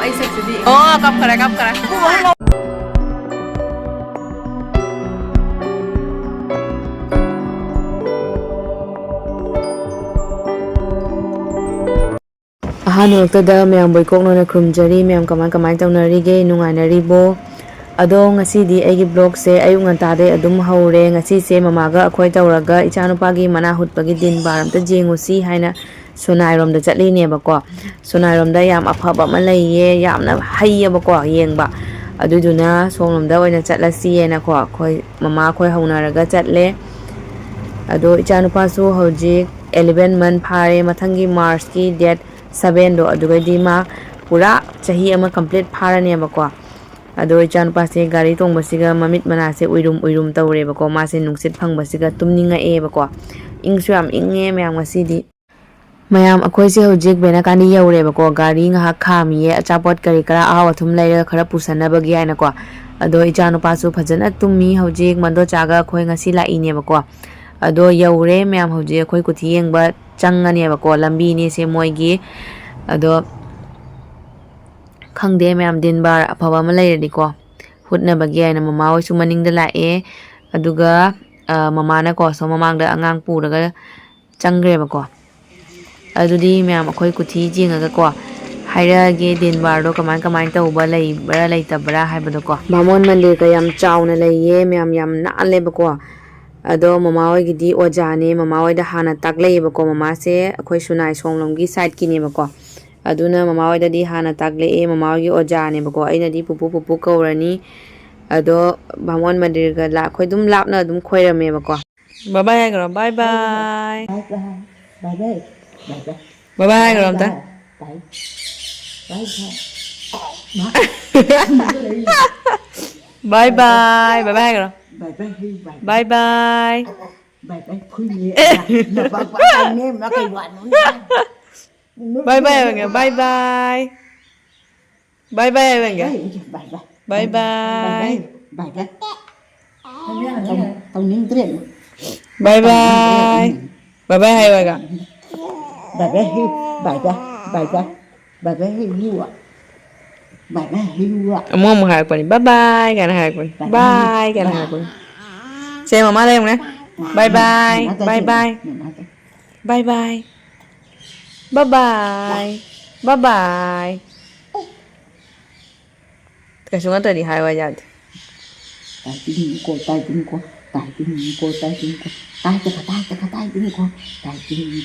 ai sexy Oh, cặp cái này, cặp cái này. ꯑꯍꯥꯟꯕꯃꯛꯇꯗ ꯃꯌꯥꯝ ꯕꯣꯏꯀꯣꯛꯅꯅ ꯈꯨꯔꯨꯝꯖꯔꯤ ꯃꯌꯥꯝ ꯀꯃꯥꯏ ꯇꯧꯅꯔꯤꯒꯦ ꯅꯨꯡꯉꯥꯏꯅꯔꯤꯕꯣ ꯑꯗꯣ ꯉꯁꯤꯗꯤ ꯑꯩꯒꯤ ꯕ꯭ꯂꯣꯒꯁꯦ ꯑꯌꯨꯛ ꯉꯟꯇꯥꯗꯩ ꯑꯗꯨꯝ ꯍꯧꯔꯦ ꯉꯁꯤꯁꯦ ꯃꯃꯥꯒ ꯑꯩꯈꯣꯏ ꯇꯧꯔꯒ ꯏꯆꯥꯅꯨꯄꯥꯒꯤ ꯃꯅꯥ ꯍꯨꯠꯄꯒꯤ ꯗꯤꯟ ꯕꯥꯔ ꯑꯝꯇ ꯌꯦꯡꯉꯨꯁꯤ ꯍꯥꯏꯅ ꯁꯣꯅꯥꯏꯔꯣꯝꯗ ꯆꯠꯂꯤꯅꯦꯕꯀꯣ ꯁꯣꯅꯥꯏꯔꯣꯝꯗ ꯌꯥꯝ ꯑꯐꯕ ꯑꯃ ꯂꯩꯌꯦ ꯌꯥꯝꯅ ꯍꯩꯌꯦꯕꯀꯣ ꯌꯦꯡꯕ ꯑꯗꯨꯗꯨꯅ ꯁꯣꯝꯂꯣꯝꯗ ꯑꯣꯏꯅ ꯆꯠꯂꯁꯤꯌꯦꯅꯀꯣ ꯑꯩꯈꯣꯏ ꯃꯃꯥ ꯑꯩꯈꯣꯏ ꯍꯧꯅꯔꯒ ꯆꯠꯂꯦ ꯑꯗꯣ ꯏꯆꯥꯅꯨꯄꯥꯁꯨ ꯍꯧꯖꯤꯛ 11 ꯃꯟ ꯐꯥꯔꯦ ꯃꯊꯪꯒꯤ ꯃꯥꯔꯆꯀꯤ ꯗꯦꯠ 7ꯗꯣ ꯑꯗꯨꯒꯗꯤ ꯃꯥ ꯄꯨꯔꯥ ꯆꯍꯤ ꯑꯃ ꯀꯝꯄ꯭ꯂꯤꯠ ꯐꯥꯔꯅꯦꯕꯀꯣ ꯑꯗꯣ ꯏꯆꯥꯅꯨꯄꯥꯁꯦ ꯒꯥꯔꯤ ꯇꯣꯡꯕꯁꯤꯒ ꯃꯃꯤꯠ ꯃꯅꯥꯁꯦ ꯎꯏꯔꯨꯝ ꯎꯏꯔꯨꯝ ꯇꯧꯔꯦꯕꯀꯣ ꯃꯥꯁꯦ ꯅꯨꯡꯁꯤꯠ ꯐꯪꯕꯁꯤꯒ ꯇꯨꯝꯅꯤꯡꯉꯛꯑꯦꯕꯀꯣ ꯏꯪꯁꯨ ꯌꯥꯝ ꯏꯪꯉꯦ ꯃꯌꯥꯝ ꯉꯁꯤꯗꯤ ꯃꯌꯥꯝ ꯑꯩꯈꯣꯏꯁꯦ ꯍꯧꯖꯤꯛ ꯕꯦꯅꯀꯥꯟꯗꯤ ꯌꯧꯔꯦꯕꯀꯣ ꯒꯥꯔꯤ ꯉꯥꯏꯍꯥꯛ ꯈꯥꯝꯃꯤꯌꯦ ꯑꯆꯥꯄꯣꯠ ꯀꯔꯤ ꯀꯔꯥ ꯑꯍꯥꯎ ꯑꯊꯨꯝ ꯂꯩꯔꯒ ꯈꯔ ꯄꯨꯁꯟꯅꯕꯒꯤ ꯍꯥꯏꯅꯀꯣ ꯑꯗꯣ ꯏꯆꯥꯅꯨꯄꯥꯁꯨ ꯐꯖꯅ ꯇꯨꯝꯃꯤ ꯍꯧꯖꯤꯛ ꯃꯟꯗꯣꯆꯥꯒ ꯑꯩꯈꯣꯏ ꯉꯁꯤ ꯂꯥꯛꯏꯅꯦꯕꯀꯣ ꯑꯗꯣ ꯌꯧꯔꯦ ꯃꯌꯥꯝ ꯍꯧꯖꯤꯛ ꯑꯩꯈꯣꯏ ꯀꯨꯊꯤ ꯌꯦꯡꯕ ꯆꯪꯉꯅꯦꯕꯀꯣ ꯂꯝꯕꯤꯅꯤꯁꯦ ꯃꯣꯏꯒꯤ ꯑꯗꯣ ꯈꯪꯗꯦ ꯃꯌꯥꯝ ꯗꯤꯟ ꯕꯥꯔ ꯑꯐꯕ ꯑꯃ ꯂꯩꯔꯗꯤꯀꯣ ꯍꯨꯠꯅꯕꯒꯤ ꯍꯥꯏꯅ ꯃꯃꯥ ꯍꯣꯏꯁꯨ ꯃꯅꯤꯡꯗ ꯂꯥꯛꯑꯦ ꯑꯗꯨꯒ ꯃꯃꯥꯅꯀꯣ ꯁꯣꯝ ꯃꯃꯥꯡꯗ ꯑꯉꯥꯡ ꯄꯨꯔꯒ ꯆꯪꯈ꯭ꯔꯦꯕꯀꯣ ꯑꯗꯨꯗꯤ ꯃꯌꯥꯝ ꯑꯩꯈꯣꯏ ꯀꯨꯊꯤ ꯌꯦꯡꯉꯒꯀꯣ ꯍꯥꯏꯔꯛꯑꯒꯦ ꯗꯤꯟ ꯕꯥꯔꯗꯣ ꯀꯃꯥꯏ ꯇꯧꯕ ꯂꯩꯕ꯭ꯔꯥ ꯂꯩꯇꯕ꯭ꯔꯥ ꯍꯥꯏꯕꯗꯣꯀꯣ ꯕꯥꯃꯣꯟ ꯃꯟꯗꯤꯔꯒ ꯌꯥꯝ ꯆꯥꯎꯅ ꯂꯩꯌꯦ ꯃꯌꯥꯝ ꯌꯥꯝ ꯅꯥꯜꯂꯦꯕꯀꯣ ꯑꯗꯣ ꯃꯃꯥ ꯍꯣꯏꯒꯤꯗꯤ ꯑꯣꯖꯥꯅꯦ ꯃꯃꯥ ꯍꯣꯏꯗ ꯍꯥꯟꯅ ꯇꯥꯛꯂꯛꯑꯦꯕꯀꯣ ꯃꯃꯥꯁꯦ ꯑꯩꯈꯣꯏ ꯁꯨꯅꯥꯏ ꯁꯣꯝꯂꯣꯝꯒꯤ ꯁꯥꯏꯠꯀꯤꯅꯦꯕꯀꯣ ꯑꯗꯨꯅ ꯃꯃꯥ ꯍꯣꯏꯗꯗꯤ ꯍꯥꯟꯅ ꯇꯥꯛꯂꯛꯑꯦ ꯃꯃꯥ ꯍꯣꯏꯒꯤ ꯑꯣꯖꯥꯅꯦꯕꯀꯣ ꯑꯩꯅꯗꯤ ꯄꯨꯄꯨ ꯀꯧꯔꯅꯤ ꯑꯗꯣ ꯕꯥꯃꯣꯟ ꯃꯟꯗꯤꯔꯒ ꯑꯩꯈꯣꯏ ꯑꯗꯨꯝ ꯂꯥꯞꯅ ꯑꯗꯨꯝ ꯈꯣꯏꯔꯝꯃꯦꯕꯀꯣ ꯕꯥꯏ ꯕꯥꯏ ꯍꯥꯏꯈ꯭ꯔꯣ ꯕꯥꯏ ꯕꯥꯏ ꯕꯥꯏ ꯕꯥꯏ ꯍꯥꯏꯈ꯭ꯔꯣ ꯑꯝꯇ bye bye bye bye hãy bye bye bài bài khui nhẹ là bà cái nêm nó cái quản nó bye bye bạn bye bye bye bye bạn bye bye bài bài tao nín tiền bye bye bye bye hay bạn bài bài hưu bài bài bài bài bài bài hưu à bài bài hưu à mau một hai quần bye bye cái này hai quần bye cái này hai quần xem mama đây không nè bye bye bye bye bye bye bye bye bye bye cái xuống tới đi hai qua giờ tai tiếng cô tai tiếng cô tai tiếng cô tai tiếng cô tai tiếng cô tai tiếng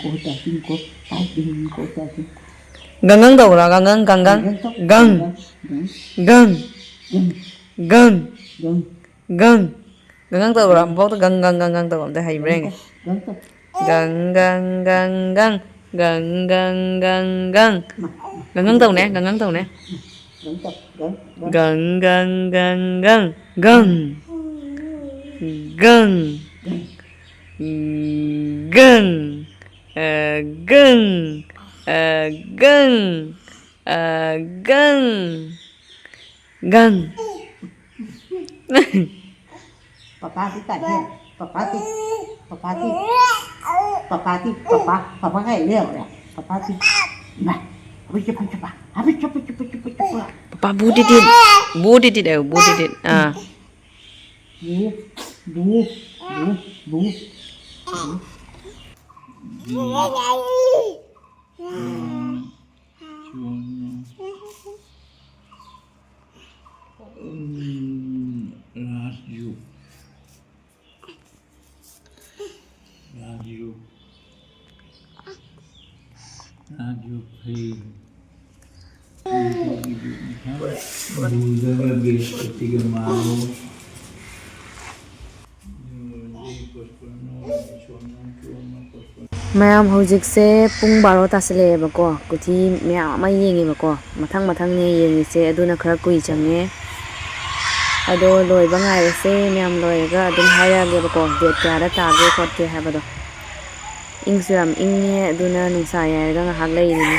cô tai tiếng cô tai tiếng cô tai tiếng gần đầu là gần gần đầu là vô tới gần đầu để hay bring gần đầu nè gần đầu nè gần papa thì tại hiện papa hay liệu này papa thì này papa bu đi đều bu đi à bú Radio play. Buda lagi ketiga malu. ꯃꯌꯥꯝ ꯍꯧꯖꯤꯛꯁꯦ ꯄꯨꯡ 12 ꯇꯥꯁꯜꯂꯛꯑꯦꯕꯀꯣ ꯀꯨꯊꯤ ꯃꯌꯥꯝ ꯑꯃ ꯌꯦꯡꯉꯦꯕꯀꯣ ꯃꯊꯪꯅꯦ ꯌꯦꯡꯉꯤꯁꯦ ꯑꯗꯨꯅ ꯈꯔ ꯀꯨꯏ ꯆꯪꯉꯦ ꯑꯗꯣ ꯂꯣꯏꯕ ꯉꯥꯏꯔꯁꯦ ꯃꯌꯥꯝ ꯂꯣꯏꯔꯒ ꯑꯗꯨꯝ ꯍꯥꯏꯔꯛꯑꯒꯦꯕꯀꯣ ꯗꯦꯠ ꯀꯌꯥꯗ ꯇꯥꯒꯦ ꯈꯣꯠꯀꯦ ꯍꯥꯏꯕꯗꯣ ꯏꯪꯁꯨ ꯌꯥꯝ ꯏꯪꯉꯦ ꯑꯗꯨꯅ ꯅꯨꯡꯁꯥ ꯌꯥꯏꯔꯒ ꯉꯥꯏꯍꯥꯛ ꯂꯩꯔꯤꯅꯤ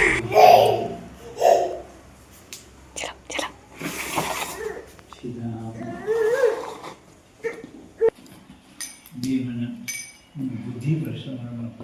Di mana budi bersama apa?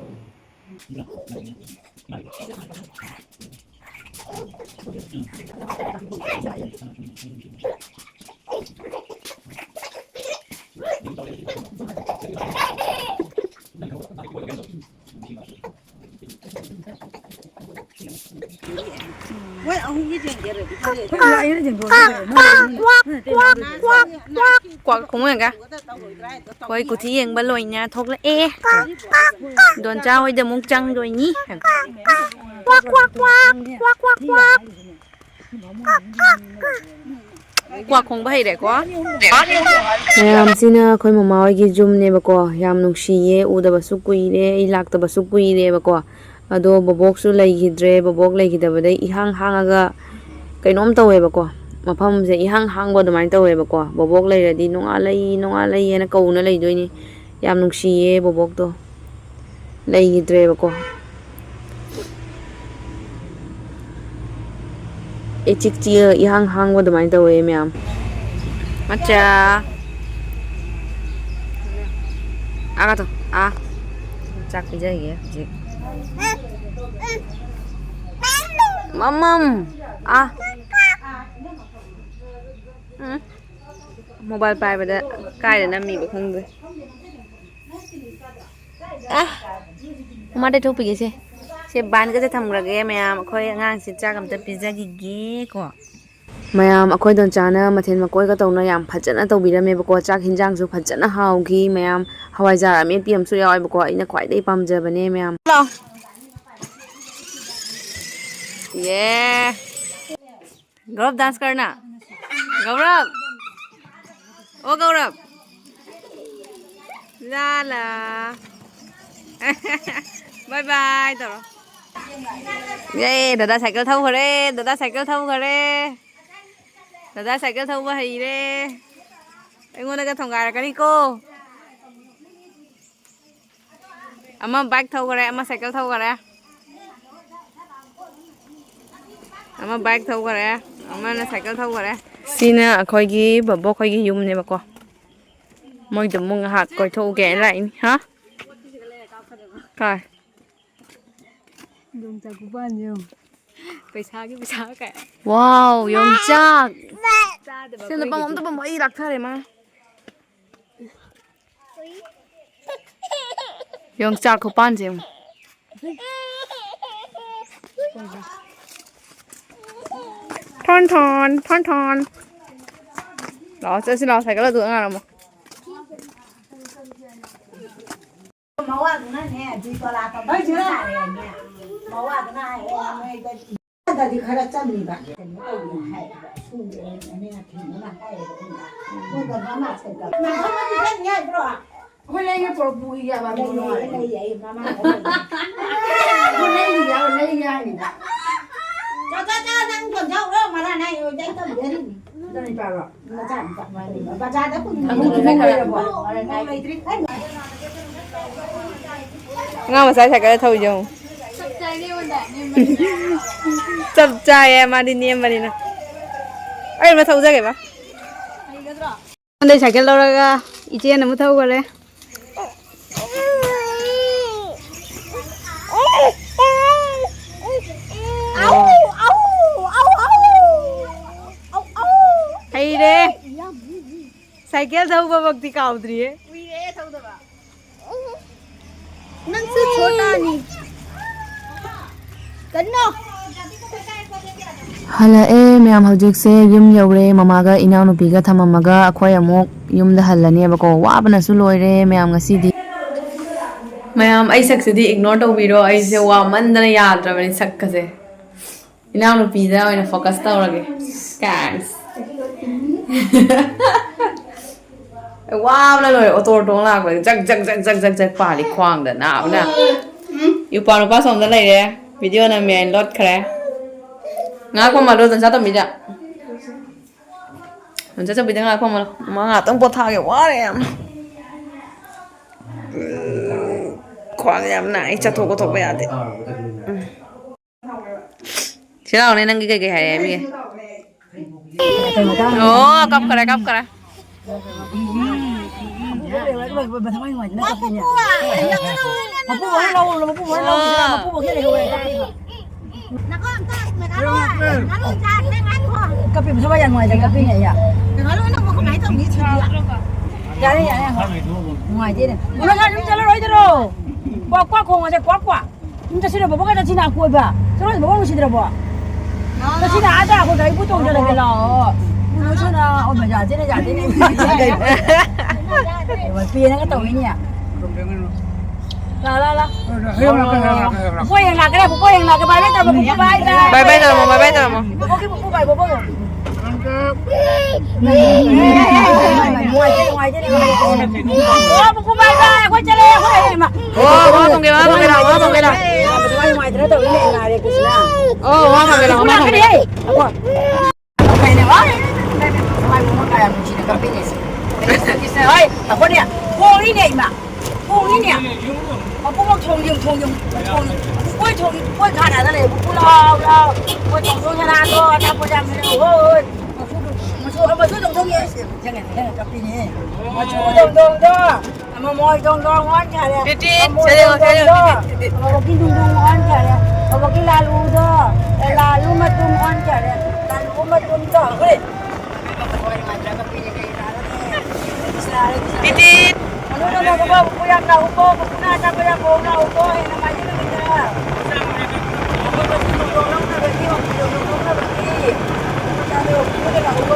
quạt cũng vậy cả quay của thí hiện bên lồi nhà thốt là e đòn trao hay đầm mông trăng rồi nhí quạt quạt quạt quạt quạt quạt quạt không bay để quá ꯃꯌꯥꯝꯁꯤꯅ ꯑꯩꯈꯣꯏ ꯃꯃꯥ ꯍꯣꯏꯒꯤ ꯌꯨꯝꯅꯦꯕꯀꯣ ꯌꯥꯝ ꯅꯨꯡꯁꯤꯌꯦ ꯎꯗꯕꯁꯨ ꯀꯨꯏꯔꯦ ꯑꯩ ꯂꯥꯛꯇꯕꯁꯨ ꯀꯨꯏꯔꯦꯕꯀꯣ ꯑꯗꯣ ꯕꯣꯕꯣꯛꯁꯨ ꯂꯩꯈꯤꯗ꯭ꯔꯦ ꯕꯣꯕꯣꯛ ꯂꯩꯈꯤꯗꯕꯗꯩ ꯏꯍꯥꯡ ꯍꯥꯡꯉꯒ ꯀꯩꯅꯣꯝ ꯇꯧꯋꯦꯕꯀꯣ ꯃꯐꯝꯁꯦ 이항 ꯍꯥꯡꯕ ꯑꯗꯨꯃꯥꯏꯅ ꯇꯧꯋꯦꯕꯀꯣ ꯕꯣꯕꯣꯛ ꯂꯩꯔꯗꯤ ꯅꯣꯡꯉꯥꯜꯂꯩ ꯅꯣꯡꯉꯥꯜꯂꯩ ꯍꯥꯏꯅ ꯀꯧꯅ ꯂꯩꯗꯣꯏꯅꯤ ꯌꯥꯝ ꯅꯨꯡꯁꯤꯌꯦ ꯕꯣꯕꯣꯛꯇꯣ ꯂꯩꯈꯤꯗ꯭ꯔꯦꯕꯀꯣ ꯏꯆꯤꯛ ꯆꯤꯛꯑ 이항 ꯍꯥꯡꯕ ꯑꯗꯨꯃꯥꯏꯅ ꯇꯧꯋꯦ ꯃꯌꯥꯝ 맞자 아가도 짝 비자이게 직 맘맘 모바일 파이브다 까이데 남미고 큰데 엄마한테 토피게세 제 반가제 탐그라게 매암 거의 앙시 짝 아무튼 비자기게 거 ꯃꯌꯥꯝ ꯑꯩꯈꯣꯏ ꯗꯣꯟꯆꯥꯅ ꯃꯊꯦꯜ ꯃꯀꯣꯏꯒ ꯇꯧꯅ ꯌꯥꯝ ꯐꯖꯅ ꯇꯧꯕꯤꯔꯝꯃꯦꯕꯀꯣ ꯆꯥꯛ ꯍꯤꯟꯖꯥꯡꯁꯨ ꯐꯖꯅ ꯍꯥꯎꯈꯤ ꯃꯌꯥꯝ ꯍꯋꯥꯏꯖꯥꯔ ꯑꯃꯦꯠꯄꯤ ꯑꯃꯁꯨ ꯌꯥꯎꯋꯦꯕꯀꯣ ꯑꯩꯅ ꯈ꯭ꯋꯥꯏꯗꯒꯤ ꯄꯥꯝꯖꯕꯅꯦ ꯃꯌꯥꯝ ये गौरव डांस करना गौरव ओ गौरव ला ला बाय बाय तरो ये दादा साइकिल थौ खरे दादा साइकिल थौ खरे दादा साइकिल थौ हई रे अꯩꯉꯣꯟꯗꯒ ꯊꯣꯡꯒꯥꯏꯔꯛꯀꯅꯤꯀꯣ ꯑꯃ ꯕꯥꯏꯛ ꯊꯧꯈꯔꯦ ꯑꯃ ꯁꯥꯏꯀꯜ ꯊꯧꯈꯔꯦ ꯑꯃ ꯕꯥꯏꯛ ꯊꯧꯈꯔꯦ ꯑꯃꯅ ꯁꯥꯏꯀꯜ ꯊꯧꯈꯔꯦ ꯁꯤꯅ ꯑꯩꯈꯣꯏꯒꯤ ꯕꯕꯣꯛ ꯈꯣꯏꯒꯤ ꯌꯨꯝꯅꯦꯕꯀꯣ ꯃꯣꯏꯗ ꯑꯃꯨꯛ ꯉꯥꯏꯍꯥꯛ ꯀꯣꯏꯊꯣꯛꯎꯒꯦ ꯍꯥꯏꯅ ꯂꯥꯛꯏꯅꯤ ꯍꯥ ꯀꯥꯏ Doncha kubanyo. ꯄꯩꯁꯥꯒꯤ ꯄꯩꯁꯥ ꯀꯥꯏ ꯋꯥꯎ ꯌꯣꯡꯆꯥꯛ ꯁꯤꯅ ꯄꯪ ꯑꯝꯇ ꯄꯪ ꯑꯩ ꯂꯥꯛꯊꯔꯦ ꯃꯥ ꯌꯣꯡꯆꯥꯛ ꯈꯨꯄꯥꯟꯁꯦ ꯊꯣꯟ ꯊꯣꯟ ꯊꯣꯟ ꯊꯣꯟ ꯂꯥꯛꯑꯣ ꯆꯠꯁꯤ ꯂꯥꯛꯑꯣ ꯁꯥꯏꯀꯜ ꯑꯗꯨ ꯉꯥꯏꯔꯝꯃꯣ ꯗꯗꯤ ꯈꯔ ꯆꯝꯃꯤꯕ ꯀꯩꯅꯣ ꯇꯧꯒꯦ ꯍꯥꯏꯕ ꯁꯨꯔꯦꯅ ꯊꯤꯡꯅ ꯍꯥꯏꯌꯦꯕ ꯃꯣꯏꯒ ꯃꯃꯥ ꯁꯥꯏꯀꯜ ꯌꯥꯗ꯭ꯔꯣ ꯑꯩꯈꯣꯏ ꯂꯩꯒꯦ ꯄꯨꯔꯛꯄꯨ ꯌꯥꯕ ꯂꯩ ꯑꯩ ꯃꯃꯥ ꯂꯩ ꯍꯥꯏꯅꯤꯗ ꯆꯥ ꯅꯪ ꯊꯣꯟꯖꯧꯔꯣ ꯃꯔꯥ ꯅꯥꯏ ꯗꯩ ꯇꯧꯖꯔꯤꯅꯤ ꯗꯅꯤ ꯄꯥꯔꯣ ꯃꯆꯥ ꯃꯥꯅꯤ ꯕꯖꯥꯔꯗ ꯂꯩꯇ꯭ꯔꯤ ꯉꯥ ꯃꯆꯥ ꯁꯥꯏꯀꯜꯗ ꯊꯧꯏꯖꯦ ꯆꯞ ꯆꯥꯏꯌꯦ ꯃꯥꯗꯤ ꯅꯦꯝꯕꯅꯤꯅ ꯑꯩ ꯑꯃ ꯊꯧꯖꯒꯦꯕ ꯑꯩꯉꯣꯟꯗꯩ ꯁꯥꯏꯀꯜ ꯂꯧꯔꯒ 이제는 ꯑꯃꯨꯛ ꯊꯧꯈꯔꯦ ꯍꯩꯔꯦ साइकिल थौबा भक्ति काउद्रिये उइरे थौदबा नंसु छोटा नी कन्नो ꯍꯜꯂꯛꯑꯦ ꯃꯌꯥꯝ ꯍꯧꯖꯤꯛꯁꯦ ꯌꯨꯝ ꯌꯧꯔꯦ ꯃꯃꯥꯒ ꯏꯅꯥꯎꯅꯨꯄꯤꯒ ꯊꯝꯃꯝꯃꯒ ꯑꯩꯈꯣꯏ ꯑꯃꯨꯛ ꯌꯨꯝꯗ ꯍꯜꯂꯅꯦꯕꯀꯣ ꯋꯥꯕꯅꯁꯨ ꯂꯣꯏꯔꯦ ꯃꯌꯥꯝ ꯉꯁꯤꯗꯤ ꯃꯌꯥꯝ ꯑꯩ ꯁꯛꯁꯤꯗꯤ ꯏꯒꯅꯣꯔ ꯇꯧꯕꯤꯔꯣ ꯑꯩꯁꯦ ꯋꯥꯃꯟꯗꯅ ꯌꯥꯗ꯭ꯔꯕꯅꯤ ꯁꯛꯀꯁꯦ ꯏꯅꯥꯎꯅꯨꯄꯤꯗ ꯑꯣꯏꯅ ꯐꯣꯀꯁ ꯇꯧꯔꯒꯦ ꯀꯥꯏꯁ 와블라 로이 오토르동 라고 짝짝짝짝짝 빨리 쾅다 나오나 유파 루파 somda leire video na men lot khare nga ko ma do doncha to mi ja doncha to bidang nga ko ma nga tong po tha ge wa re am khwang yam na ai cha thok ko thok ba ya de chira ne nang ge ge hai mi oh kap kare มาพูดให้เรามาพูดให้เรามาพูดแค่ไหนดูเลยนักก็ต้องเหมือนกันเลยนักรู้จักได้ไหมพ่อกะปิมันชอบอย่างไรแต่กะปิไหนอ่ะแต่เขารู้นะว่าคนไหนต้องมีชื่ออย่าเลยอย่าเลยหน่วยที่เนี่ยมันก็ยังจะร้อยเดียวกว่าคงจะกว่ามันจะชิลบอกว่าจะชิลาคุยบ่ะจะร้อยบอกว่ามันชิลบ่ะจะชิลาอาจจะคนไหนผู้ตรงจะเลยกันหรอรู้ชิลาโอ้ไม่จ่ายที่นี่จ่ายที่นี่วันปีนั้นก็ตรงนี้เนี่ยลาพ่อยังหนักก็ได้พ่อยังหนักก็ไปไม่แต่ผมก็ไปไปเจอมาไปเจอมาพ่อคิดพ่อไปพ่อมวยเจ๊มวยเจ๊โอ้พ่อไปได้พ่อจะเลยพ่อเองมาโอ้ตรงเดียวตรงเดียวตรงเดียวไปมวยแต่ตัวนี้เองอะไรกุศลโอ้ตรงเดียวมาตรงเดียวไปเนี่ยวะไปมึงก็ยังชิลกับพี่เนี่ยเฮ้ยแต่คนเนี่ยพวกนี้เนี่ยมาพวกนี้เนี่ยพวกชงยังกล้วยชงกล้วยขาดอะไรพวกเรากล้วยชงชนะก็ทำประจำเลยโอ้ยมาช่วยตรงนี้ยังไงกับปีนี้มาช่วยตรงด้วยมามอยตรงอ้อนแค่เลยมากินตรงอ้อนแค่เลยมากินลาลูด้วยลาลูมาตุ้มอ้อนแค่เลยลาลูมาตุ้มต่อเฮ้ยกับปีนี้ติดano na ba kuya na upo kuna ta kuya ko na upo eh na mali na kita ako ba sino lang na gani ako na gani sabi ko kuya na upo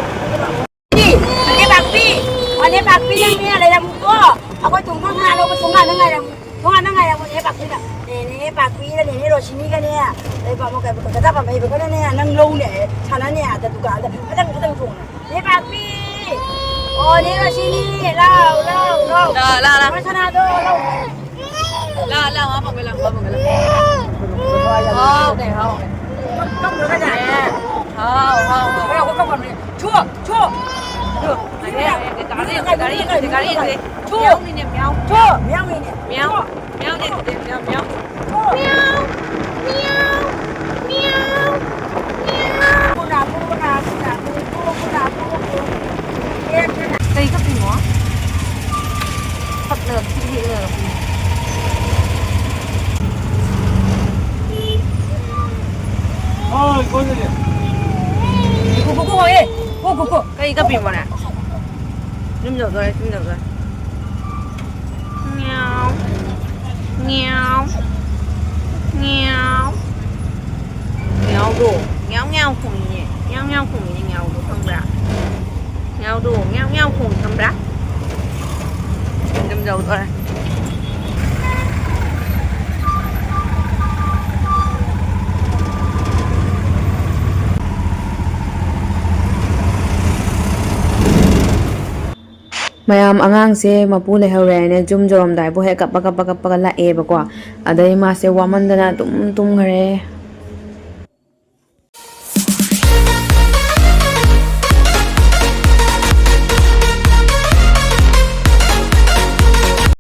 ni bakpi ane bakpi lang niya lang ko ako tungkol na ano tunga na nga mo ni bakpi na ni bakpi na ni roshini ka niya ay ba mo kay kada pa may ba na niya nang low niya sana niya ta tuga adang tunga ni bakpi oh ni roshini la sana do la apa bilang oh okay không được cái này bây giờ có còn chua cái chua đi nè méo đi cây cấp gì nữa thật được chị thị được ôi coi đi cô cây cấp gì mà nè nhum được rồi nghèo đủ nghèo cùng nhỉ nghèo cùng nhỉ nghèo đủ không ra nghèo đủ nghèo cùng không ra nhum dầu rồi mayam angang se mapu le hore ne jum jorom dai bo he kappa la e ba kwa adai ma se waman dana tum tum ngare